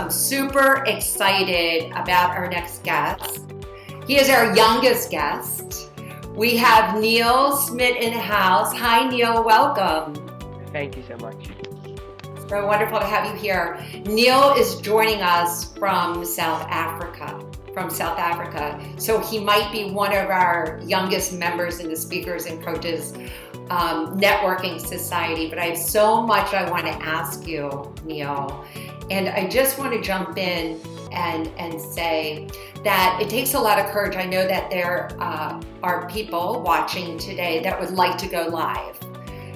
I'm super excited about our next guest. He is our youngest guest. We have Niel Smit in the house. Hi, Niel. Welcome. Thank you so much. So wonderful to have you here. Niel is joining us from South Africa. So he might be one of our youngest members in the Speakers and Coaches Networking Society. But I have so much I want to ask you, Niel. And I just want to jump in and say that it takes a lot of courage. I know that there are people watching today that would like to go live,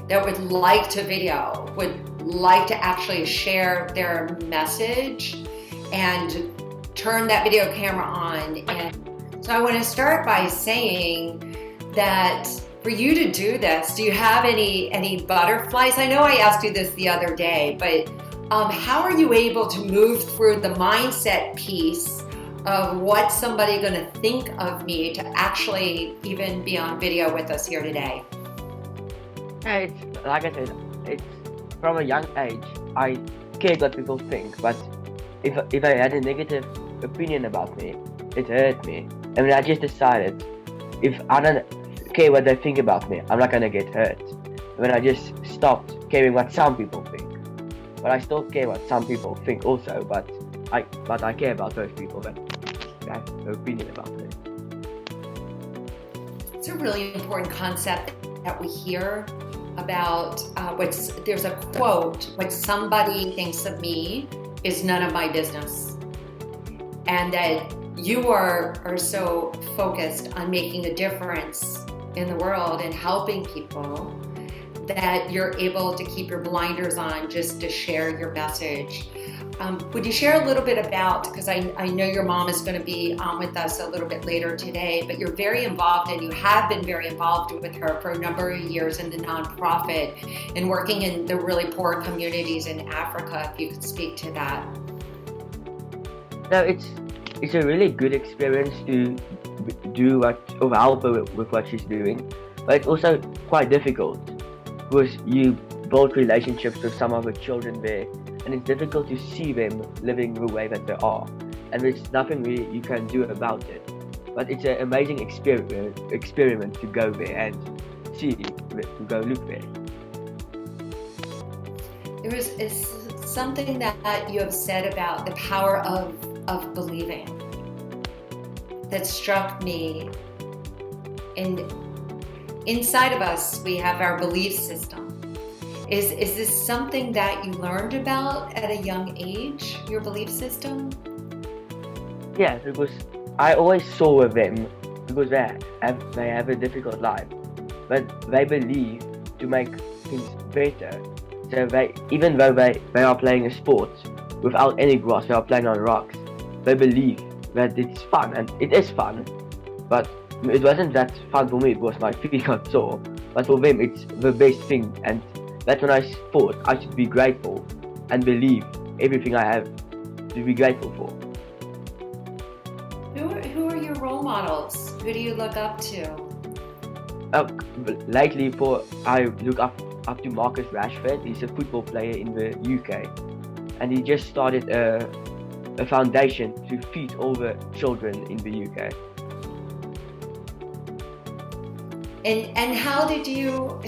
that would like to video, would like to actually share their message and turn that video camera on. And so I want to start by saying that for you to do this, do you have any butterflies? I know I asked you this the other day, but how are you able to move through the mindset piece of what somebody going to think of me to actually even be on video with us here today? Yeah, it's like I said, it's from a young age. I care what people think, but if I had a negative opinion about me, it hurt me. And then I just decided, if I don't care what they think about me, I'm not gonna get hurt. When I just stopped caring what some people think. But I still care what some people think also, but I care about those people that have an opinion about me. It's a really important concept that we hear about there's a quote, what somebody thinks of me is none of my business. And that you are so focused on making a difference in the world and helping people that you're able to keep your blinders on just to share your message. Would you share a little bit about, because I know your mom is going to be on with us a little bit later today, but you're very involved and you have been very involved with her for a number of years in the nonprofit and working in the really poor communities in Africa, if you could speak to that. No, it's a really good experience to help her with what she's doing, but it's also quite difficult because you build relationships with some of the children there, and it's difficult to see them living the way that they are, and there's nothing really you can do about it. But it's an amazing experiment to go there and see, to go look there. There is something that you have said about the power of believing that struck me. And inside of us, we have our belief system. Is this something that you learned about at a young age, your belief system? Yeah, because I always saw with them, because they have a difficult life, but they believe to make things better. So even though they are playing a sport without any grass, they are playing on rocks, they believe that it's fun, and it is fun, but it wasn't that fun for me because my feet got sore, but for them it's the best thing, and that's when I thought I should be grateful and believe everything I have to be grateful for. Who are your role models? Who do you look up to? Lately, I look up to Marcus Rashford. He's a football player in the UK, and he just started a foundation to feed all the children in the UK. And how did you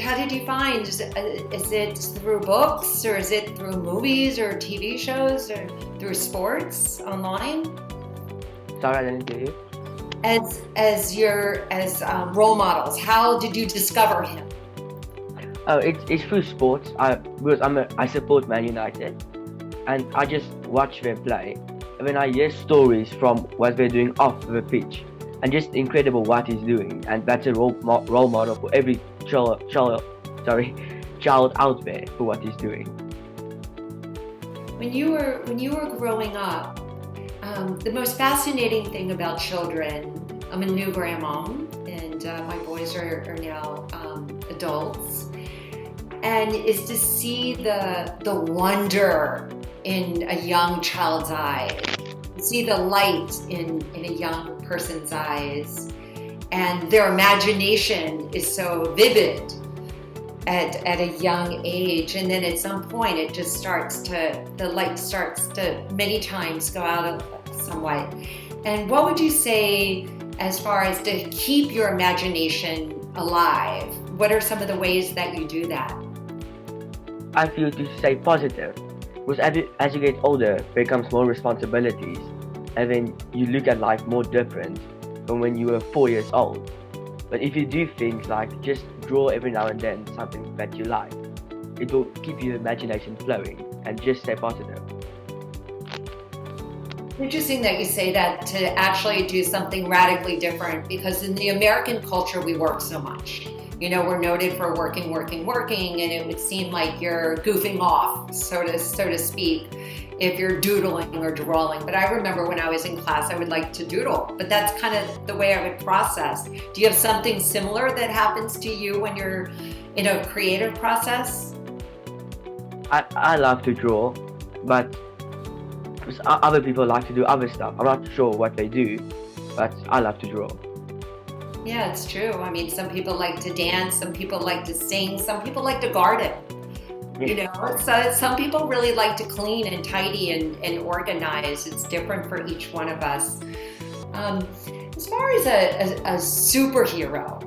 find? Is it through books, or is it through movies or TV shows, or through sports online? Sorry, I didn't get you. As role models, how did you discover him? Oh, it's through sports. Because I support Man United, and I just watch them play. And when I hear stories from what they're doing off the pitch, and just incredible what he's doing, and that's a role model for every child out there for what he's doing. When you were growing up, the most fascinating thing about children, I'm a new grandmom, and my boys are now adults, and is to see the wonder in a young child's eyes, see the light in a young person's eyes, and their imagination is so vivid. at a young age, and then at some point it just the light starts to many times go out of somewhat. And what would you say as far as to keep your imagination alive? What are some of the ways that you do that? I feel to stay positive, because as you get older, there becomes more responsibilities, and then you look at life more different from when you were 4 years old. But if you do things like just draw every now and then something that you like, it will keep your imagination flowing, and just stay positive. Interesting that you say that, to actually do something radically different, because in the American culture we work so much. You know, we're noted for working, and it would seem like you're goofing off, so to speak, if you're doodling or drawing. But I remember when I was in class, I would like to doodle, but that's kind of the way I would process. Do you have something similar that happens to you when you're in a creative process? I love to draw, but other people like to do other stuff. I'm not sure what they do, but I love to draw. Yeah, it's true. I mean, some people like to dance, some people like to sing, some people like to garden. You know, so some people really like to clean and tidy and organize. It's different for each one of us. As far as a superhero,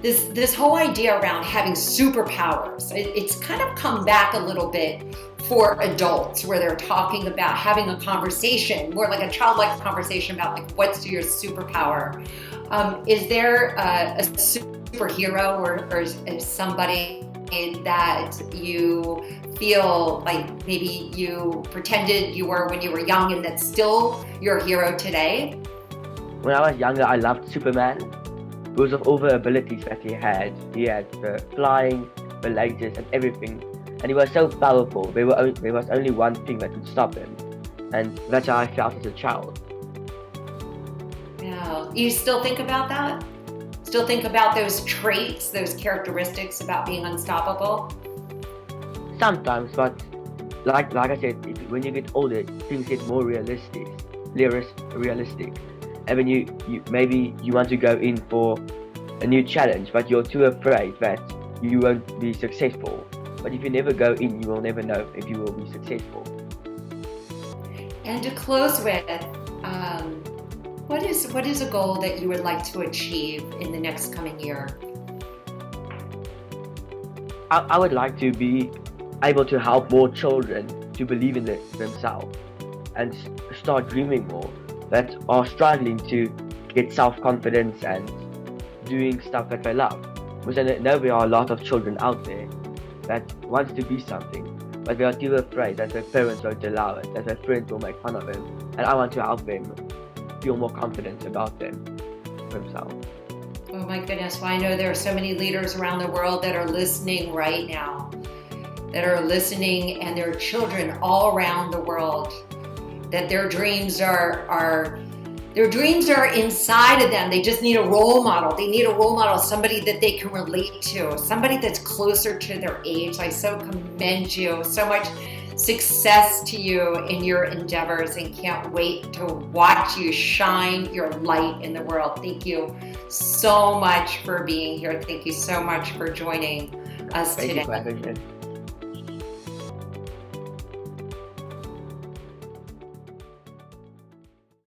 this whole idea around having superpowers, it's kind of come back a little bit for adults, where they're talking about having a conversation, more like a childlike conversation about like, what's your superpower? Is there a superhero or is somebody that you feel like maybe you pretended you were when you were young and that's still your hero today? When I was younger, I loved Superman because of all the abilities that he had. He had the flying, the lasers, and everything. And he was so powerful. There was only one thing that could stop him. And that's how I felt as a child. Yeah. You still think about that? Still think about those traits, those characteristics about being unstoppable? Sometimes, but like I said, when you get older, things get more realistic. And when you maybe you want to go in for a new challenge, but you're too afraid that you won't be successful. But if you never go in, you will never know if you will be successful. And to close with, what is a goal that you would like to achieve in the next coming year? I would like to be able to help more children to believe in themselves and start dreaming more, that are struggling to get self-confidence and doing stuff that they love. Because I know there are a lot of children out there that wants to be something, but they are too afraid that their parents won't allow it, that their friends will make fun of them. And I want to help them feel more confident about themselves. Oh my goodness, well, I know there are so many leaders around the world that are listening right now, and their children all around the world, that their dreams are inside of them. They just need a role model. They need a role model, somebody that they can relate to, somebody that's closer to their age. I so commend you. So much success to you in your endeavors, and can't wait to watch you shine your light in the world. Thank you so much for being here. Thank you so much for joining us today. Thank you for having me.